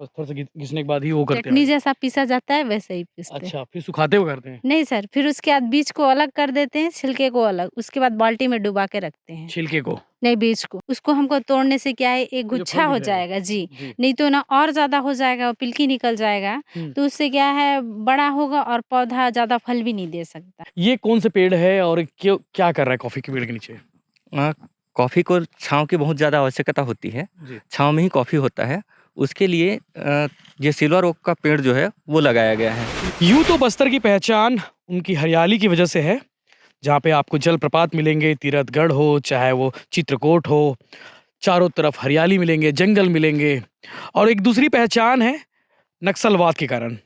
पत्थर से घिसने के बाद ही वो करते चटनी हैं। जैसा पीसा जाता है वैसे ही पीसते हैं। अच्छा, फिर सुखाते हुए करते हैं। नहीं सर, फिर उसके बाद बीज को अलग कर देते हैं, छिलके को अलग, उसके बाद बाल्टी में डुबा के रखते हैं। छिलके को? नहीं, बीज को। उसको हमको तोड़ने से क्या है, एक ये जो गुच्छा फल हो दिख रहा है। जाएगा जी, जी। नहीं तो ना और ज़्यादा हो जाएगा और पिलकी निकल जाएगा, हुँ। तो उससे क्या है बड़ा होगा और पौधा ज़्यादा फल भी नहीं दे सकता। ये कौन से पेड़ है और क्यों क्या कर रहा है कॉफ़ी के पेड़ के नीचे? कॉफ़ी को छाँव की बहुत ज़्यादा आवश्यकता होती है। जी। छाँव में ही कॉफ़ी होता है। उसके लिए ये सिल्वर ओक का पेड़ जो है वो लगाया गया है। यूँ तो बस्तर की पहचान उनकी हरियाली की वजह से है, जहाँ पे आपको जलप्रपात मिलेंगे, तीरथगढ़ हो, चाहे वो चित्रकूट हो, चारों तरफ हरियाली मिलेंगे, जंगल मिलेंगे और एक दूसरी पहचान है नक्सलवाद के कारण।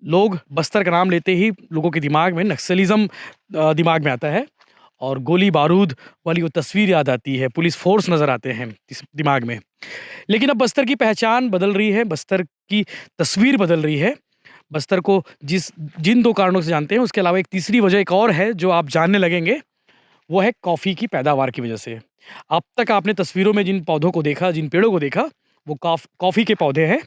लोग बस्तर का नाम लेते ही लोगों के दिमाग में नक्सलिज़्म दिमाग में आता है और गोली-बारूद वाली वो तस्वीर याद आती है, पुलिस फ़ोर्स नज़र आते हैं इस दिमाग में। लेकिन अब बस्तर की पहचान बदल रही है, बस्तर की तस्वीर बदल रही है। बस्तर को जिन 2 कारणों से जानते हैं, उसके अलावा एक तीसरी वजह एक और है जो आप जानने लगेंगे, वो है कॉफ़ी की पैदावार की वजह से। अब तक आपने तस्वीरों में जिन पौधों को देखा, जिन पेड़ों को देखा, वो कॉफ़ी के पौधे हैं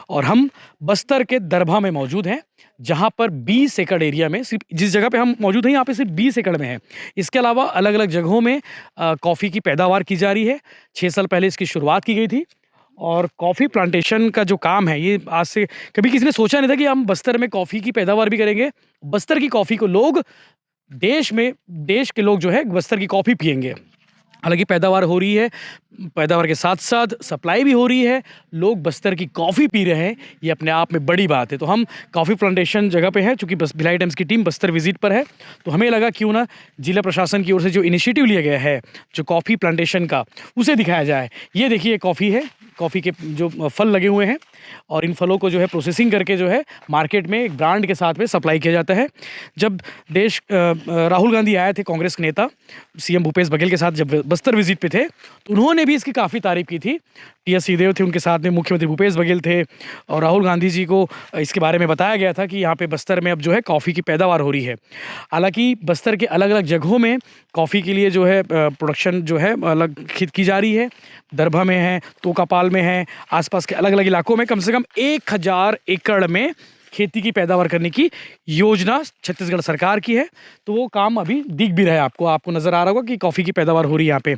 और हम बस्तर के दरभा में मौजूद हैं, जहाँ पर 20 एकड़ एरिया में सिर्फ़ जिस जगह पे हम मौजूद हैं, यहाँ पे सिर्फ़ 20 एकड़ में है। इसके अलावा अलग-अलग जगहों में कॉफ़ी की पैदावार की जा रही है। 6 साल पहले इसकी शुरुआत की गई थी और कॉफ़ी प्लांटेशन का जो काम है, ये आज से कभी किसी ने सोचा नहीं था कि हम बस्तर में कॉफ़ी की पैदावार भी करेंगे। बस्तर की कॉफ़ी को लोग देश के लोग जो है बस्तर की कॉफ़ी पिएँगे। हालाँकि पैदावार हो रही है, पैदावार के साथ-साथ सप्लाई भी हो रही है, लोग बस्तर की कॉफ़ी पी रहे हैं, ये अपने आप में बड़ी बात है। तो हम कॉफ़ी प्लांटेशन जगह पे हैं, चूँकि बस भिलाई टाइम्स की टीम बस्तर विज़िट पर है, तो हमें लगा क्यों ना जिला प्रशासन की ओर से जो इनिशिएटिव लिया गया है, जो कॉफ़ी प्लांटेशन का, उसे दिखाया जाए। ये देखिए कॉफ़ी है, कॉफ़ी के जो फल लगे हुए हैं और इन फलों को जो है प्रोसेसिंग करके जो है मार्केट में एक ब्रांड के साथ में सप्लाई किया जाता है। जब राहुल गांधी आए थे, कांग्रेस के नेता, सीएम भूपेश बघेल के साथ जब बस्तर विज़िट पे थे, तो उन्होंने भी इसकी काफ़ी तारीफ़ की थी। टीएस सिंहदेव थे, उनके साथ में मुख्यमंत्री भूपेश बघेल थे और राहुल गांधी जी को इसके बारे में बताया गया था कि यहाँ पे बस्तर में अब जो है कॉफ़ी की पैदावार हो रही है। हालाँकि बस्तर के अलग-अलग जगहों में कॉफ़ी के लिए जो है प्रोडक्शन जो है अलग की जा रही है। दरभा में है, तोकापाल में है, आस-पास के अलग-अलग इलाकों में कम से कम 1000 एकड़ में खेती की पैदावार करने की योजना छत्तीसगढ़ सरकार की है। तो वो काम अभी दिख भी रहा है आपको नज़र आ रहा होगा कि कॉफ़ी की पैदावार हो रही है यहाँ पे।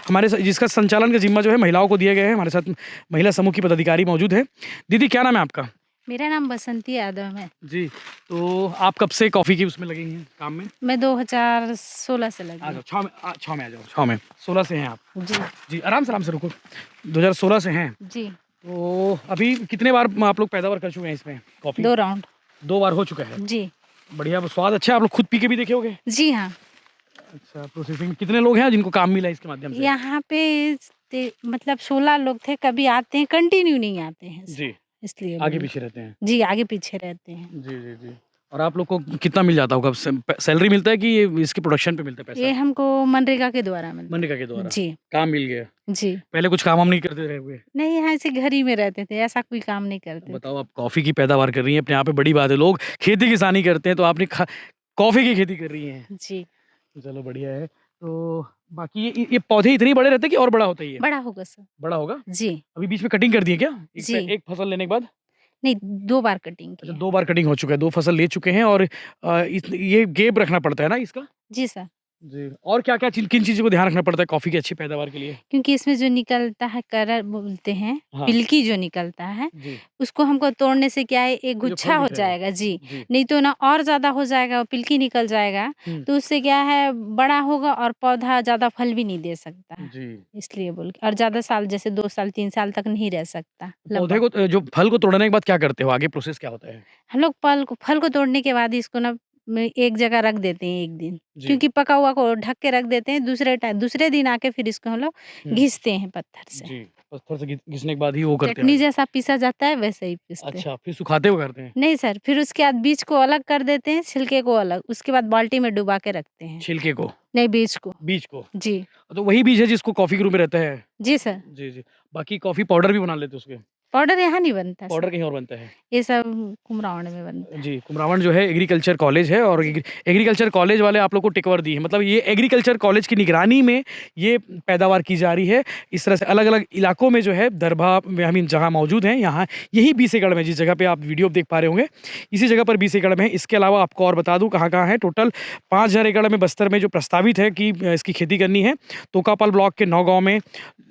हमारे जिसका संचालन का ज़िम्मा जो है महिलाओं को दिया गया है। हमारे साथ महिला समूह की पदाधिकारी मौजूद है। दीदी क्या नाम है आपका? मेरा नाम बसंती यादव है। जी, तो आप कब से कॉफ़ी की उसमें लगी हैं काम में? मैं 2016 से लगी आ हूँ। जाओ, छाँव में आ जाओ, छाँव में। 16 से हैं आप? जी, जी, आराम से रुको। 2016 से हैं, जी, तो अभी कितने बार आप लोग पैदावार कर चुके हैं इसमें कॉफ़ी? 2 राउंड। 2 बार हो चुका है। जी, बढ़िया, स्वाद अच्छा है, आप लोग खुद पी के भी देखे होंगे? जी हाँ। अच्छा, प्रोसेसिंग कितने लोग हैं जिनको काम मिला इसके माध्यम से? यहाँ पे मतलब 16 लोग थे, कभी आते हैं, कंटिन्यू नहीं आते हैं सर, जी, इसलिए आगे बोले। पीछे रहते हैं। जी, आगे पीछे रहते हैं। जी, जी, जी। और आप लोग को कितना मिल जाता होगा? सैलरी मिलता है कि ये इसके प्रोडक्शन पे मिलता है ये पैसा? हमको मनरेगा के द्वारा मिलता मनरेगा के द्वारा? है। जी, काम मिल गया। जी। पहले कुछ काम हम नहीं करते रहे हुए? नहीं, यहाँ ऐसे घर ही में रहते थे, ऐसा कोई काम नहीं करते थे। बताओ, आप कॉफ़ी की पैदावार कर रही हैं, अपने आप में बड़ी बात है। लोग खेती-किसानी करते हैं, तो आपने कॉफ़ी की खेती कर रही हैं। जी, चलो बढ़िया है। तो बाकी ये पौधे इतने ही बड़े रहते हैं कि और बड़ा होता है ये? बड़ा होगा सर। बड़ा होगा? जी, अभी बीच में कटिंग कर दी है क्या? जी। एक फसल लेने के बाद? नहीं, 2 बार कटिंग की अच्छा, है। 2 बार कटिंग हो चुका है, 2 फसल ले चुके हैं और ये गैप रखना पड़ता है ना इसका? जी सर। जी। और क्या-क्या किन चीज़ों को ध्यान रखना पड़ता है कॉफ़ी की अच्छी पैदावार के लिए? क्योंकि इसमें जो निकलता है करर बोलते हैं, हाँ। पिलकी जो निकलता है, जी। उसको हमको तोड़ने से क्या है एक ये जो गुच्छा फल हो दिख रहा है। जाएगा जी, जी। नहीं तो ना और ज़्यादा हो जाएगा और पिलकी निकल जाएगा, हुँ। तो उससे क्या है बड़ा होगा और पौधा ज़्यादा फल भी नहीं दे सकता है, जी। इसलिए बोल के और ज़्यादा साल जैसे 2 साल 3 साल तक नहीं रह सकता पौधे लंबा। को जो फल को तोड़ने के बाद क्या करते हो? आगे प्रोसेस क्या होता है? हम लोग फल को तोड़ने के बाद इसको ना एक जगह रख देते हैं 1 दिन, जी। क्योंकि पका हुआ को ढक के रख देते हैं, दूसरे दिन आके फिर इसको हम लोग हुँ। घिसते हैं पत्थर से। जी। पत्थर से घिसने के बाद ही वो करते हैं चटनी आगे। जैसा पीसा जाता है वैसे ही पीसते हैं। अच्छा, फिर सुखाते हुए करते हैं? नहीं सर, फिर उसके बाद बीज को अलग कर देते हैं, छिलके को अलग, उसके बाद बाल्टी में डुबा के रखते हैं। छिलके को? नहीं, बीज को। बीज को? जी। तो वही बीज है जिसको कॉफ़ी के रूप में रहता है? जी सर। जी, जी। बाकी कॉफ़ी पाउडर भी बना लेते हो उसके? पाउडर यहाँ नहीं बनता पाउडर सर, कहीं और बनता है? ये सब कुमरावण में बनता है। जी, कुमरावण जो है एग्रीकल्चर कॉलेज है और एग्रीकल्चर कॉलेज वाले आप लोग को टिकवर दी है। मतलब ये एग्रीकल्चर कॉलेज की निगरानी में ये पैदावार की जा रही है। इस तरह से अलग-अलग इलाकों में जो है दरभा में हम जहाँ मौजूद हैं, यहाँ यही बीसेगढ़ में जिस जगह पे आप वीडियो देख पा रहे होंगे, इसी जगह पर बीसेगढ़ में है। इसके अलावा आपको और बता दूँ कहाँ-कहाँ है। टोटल 5000 एकड़ में बस्तर में जो प्रस्तावित है कि इसकी खेती करनी है। तोकापाल ब्लॉक के 9 गाँव में,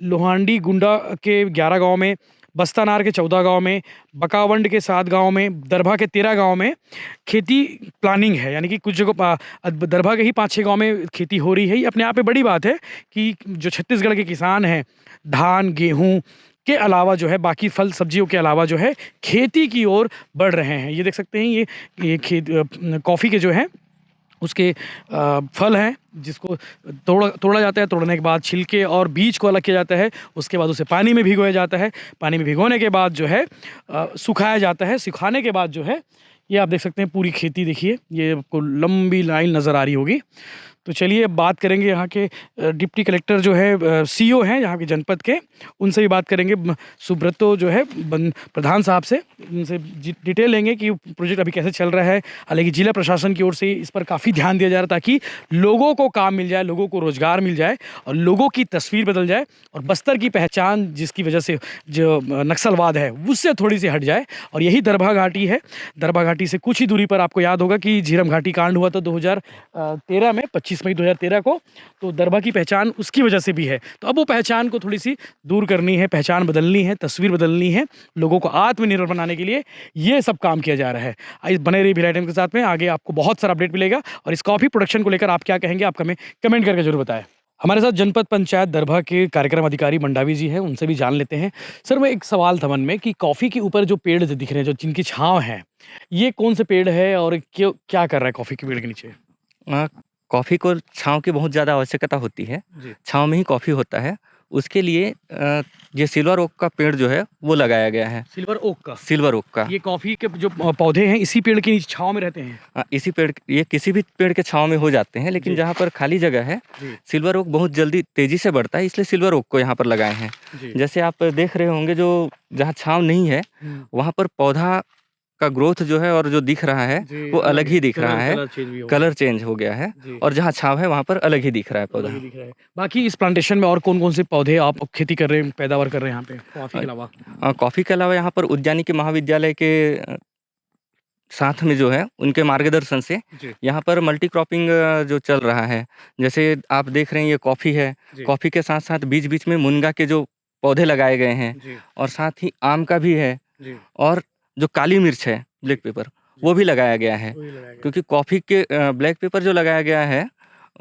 लोहांडी गुंडा के 11 गाँव में, बस्तानार के 14 गाँव में, बकावंड के 7 गाँव में, दरभा के 13 गाँव में खेती प्लानिंग है। यानी कि कुछ जगह दरभा के ही 5-6 गाँव में खेती हो रही है। ये अपने आप में बड़ी बात है कि जो छत्तीसगढ़ के किसान हैं, धान, गेहूँ के अलावा जो है बाकी फल सब्जियों के अलावा जो है खेती की ओर बढ़ रहे हैं। ये देख सकते हैं ये कॉफ़ी के जो है उसके फल हैं जिसको तोड़ा जाता है। तोड़ने के बाद छिलके और बीज को अलग किया जाता है। उसके बाद उसे पानी में भिगोया जाता है। पानी में भिगोने के बाद जो है सुखाया जाता है। सुखाने के बाद जो है ये आप देख सकते हैं पूरी खेती देखिए, ये आपको लंबी लाइन नज़र आ रही होगी। तो चलिए अब बात करेंगे यहाँ के डिप्टी कलेक्टर जो है सीईओ हैं यहाँ के जनपद के, उनसे भी बात करेंगे। सुब्रतो जो है प्रधान साहब से, उनसे डिटेल लेंगे कि प्रोजेक्ट अभी कैसे चल रहा है। हालांकि जिला प्रशासन की ओर से इस पर काफ़ी ध्यान दिया जा रहा है ताकि लोगों को काम मिल जाए, लोगों को रोज़गार मिल जाए और लोगों की तस्वीर बदल जाए और बस्तर की पहचान जिसकी वजह से जो नक्सलवाद है उससे थोड़ी सी हट जाए। और यही दरभा घाटी है। दरभा घाटी से कुछ ही दूरी पर आपको याद होगा कि झीरम घाटी कांड हुआ था 2013 में, 25 मई 2013 को। तो दरभा की पहचान उसकी वजह से भी है। तो अब वो पहचान को थोड़ी सी दूर करनी है, पहचान बदलनी है, तस्वीर बदलनी है। लोगों को आत्मनिर्भर बनाने के लिए ये सब काम किया जा रहा है। आइए बने रहिए भिलाई टाइम के साथ में, आगे आपको बहुत सारा अपडेट मिलेगा। और इस कॉफ़ी प्रोडक्शन को लेकर आप क्या कहेंगे, आप हमें कमेंट करके जरूर बताएं। हमारे साथ जनपद पंचायत दरभा के कार्यक्रम अधिकारी मंडावी जी हैं, उनसे भी जान लेते हैं। सर, मैं एक सवाल था मन में कि कॉफ़ी के ऊपर जो पेड़ दिख रहे हैं, जो जिनकी छाँव है, ये कौन से पेड़ है और क्यों क्या कर रहा है कॉफ़ी के पेड़ के नीचे? कॉफ़ी को छाँव की बहुत ज़्यादा आवश्यकता होती है। छाँव में ही कॉफ़ी होता है। उसके लिए ये सिल्वर ओक का पेड़ जो है वो लगाया गया है। सिल्वर ओक का? सिल्वर ओक का। ये कॉफ़ी के जो पौधे हैं इसी पेड़ के नीचे छाँव में रहते हैं? इसी पेड़, ये किसी भी पेड़ के छाँव में हो जाते हैं, लेकिन जहाँ पर खाली जगह है सिल्वर ओक बहुत जल्दी तेज़ी से बढ़ता है, इसलिए सिल्वर ओक को यहाँ पर लगाए हैं। जैसे आप देख रहे होंगे जो जहाँ छाँव नहीं है वहाँ पर पौधा का ग्रोथ जो है और जो दिख रहा है वो अलग ही दिख रहा है, कलर चेंज हो गया है। और जहाँ छाँव है वहाँ पर अलग ही दिख रहा है पौधा। बाकी इस प्लांटेशन में और कौन-कौन से पौधे आप खेती कर रहे हैं, पैदावार कर रहे हैं यहाँ पे कॉफ़ी के अलावा? कॉफ़ी के अलावा यहाँ पर उद्यानिकी महाविद्यालय के साथ में जो है उनके मार्गदर्शन से यहाँ पर मल्टी क्रॉपिंग जो चल रहा है। जैसे आप देख रहे हैं ये कॉफ़ी है, कॉफ़ी के साथ साथ बीच बीच में मुनगा के जो पौधे लगाए गए हैं और साथ ही आम का भी है और जो काली मिर्च है ब्लैक पेपर वो भी लगाया गया है। क्योंकि कॉफ़ी के ब्लैक पेपर जो लगाया गया है,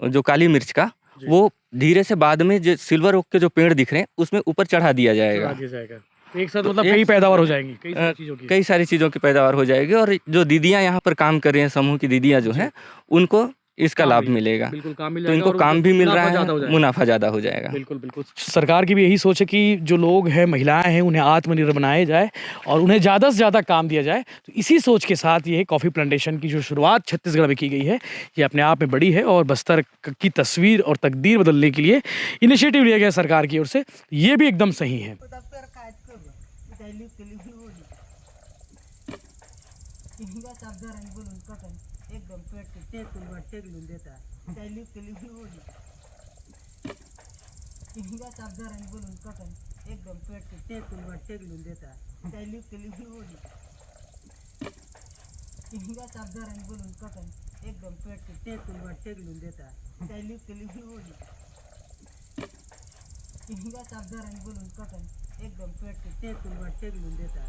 जो काली मिर्च का, वो धीरे से बाद में जो सिल्वर ओक के जो पेड़ दिख रहे हैं उसमें ऊपर चढ़ा दिया जाएगा। एक साथ मतलब कई पैदावार हो जाएंगी, कई सारी चीज़ों की पैदावार हो जाएगी। और जो दीदियाँ यहाँ पर काम कर रही हैं, समूह की दीदियाँ जो हैं, उनको इसका लाभ मिलेगा। तो इनको काम भी मिल रहा है, मुनाफा ज़्यादा हो जाएगा। बिल्कुल बिल्कुल। सरकार की भी यही सोच है कि जो लोग हैं, महिलाएं हैं, उन्हें आत्मनिर्भर बनाया जाए और उन्हें ज़्यादा से ज़्यादा काम दिया जाए। तो इसी सोच के साथ ये कॉफ़ी प्लांटेशन की जो शुरुआत छत्तीसगढ़ में की गई है, ये अपने आप में बड़ी है और बस्तर की तस्वीर और तकदीर बदलने के लिए इनिशिएटिव लिया गया सरकार की ओर से। ये भी एकदम सही है। एकदम पेट टेकलून देता कैली बोली चादर बोलून कटन एकदम पेट टेकलून देता कैली बोली चादर बोलून कटन एकदम पेट टेकलून देता कैली बोली चादर बोलून कटन एकदम पेट टेकलून देता